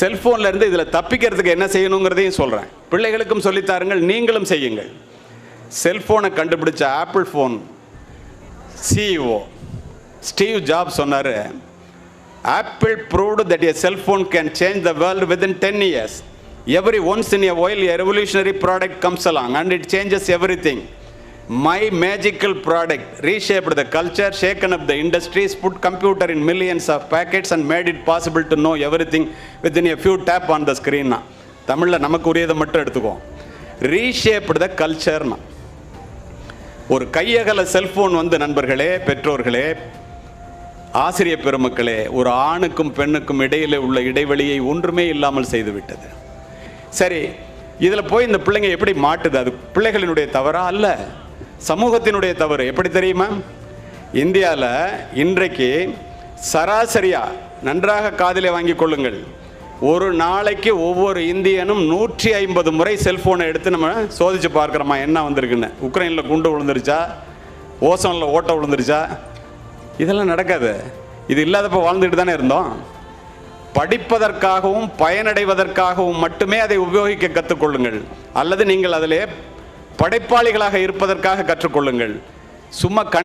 செல்ஃபோனில் இருந்து இதில் தப்பிக்கிறதுக்கு என்ன செய்யணுங்கிறதையும் சொல்கிறேன். பிள்ளைகளுக்கும் சொல்லித்தாருங்கள், நீங்களும் செய்யுங்கள். செல்ஃபோனை கண்டுபிடிச்ச apple phone CEO Steve jobs சொன்னார், apple proved that a cell phone can change the world within 10 years. Every once in a while a revolutionary product comes along and it changes everything. My magical product reshaped the culture, shaken up the industries, put computer in millions of packets and made it possible to know everything within a few tap on the screen. தமிழில் நமக்கு உரியதை மட்டும் எடுத்துக்குவோம். ரீஷேப்டு த கல்ச்சர்னா, ஒரு கையகல cellphone வந்து நண்பர்களே, பெற்றோர்களே, ஆசிரியர் பெருமக்களே, ஒரு ஆணுக்கும் பெண்ணுக்கும் இடையிலே உள்ள இடைவெளியை ஒன்றுமே இல்லாமல் செய்துவிட்டது. சரி, இதில் போய் இந்த பிள்ளைங்க எப்படி மாட்டுது? அது பிள்ளைகளினுடைய தவறா? அல்ல, சமூகத்தினுடைய தவறு. எப்படி தெரியுமா? இந்தியாவில் இன்றைக்கு சராசரியாக, நன்றாக காதிலே வாங்கி கொள்ளுங்கள், ஒரு நாளைக்கு ஒவ்வொரு இந்தியனும் 150 முறை செல்ஃபோனை எடுத்து நம்ம சோதித்து பார்க்குறோமா என்ன வந்திருக்குன்னு. உக்ரைனில் குண்டு விழுந்துருச்சா, ஓசோனில் ஓட்டை விழுந்துருச்சா? இதெல்லாம் நடக்காது. இது இல்லாதப்போ வாழ்ந்துட்டு தானே இருந்தோம். படிப்பதற்காகவும் பயனடைவதற்காகவும் மட்டுமே அதை உபயோகிக்க கற்றுக்கொள்ளுங்கள், அல்லது நீங்கள் அதிலே படைப்பாளிகளாக இருப்பதற்காக கற்றுக்கொள்ளுங்கள். சும்மா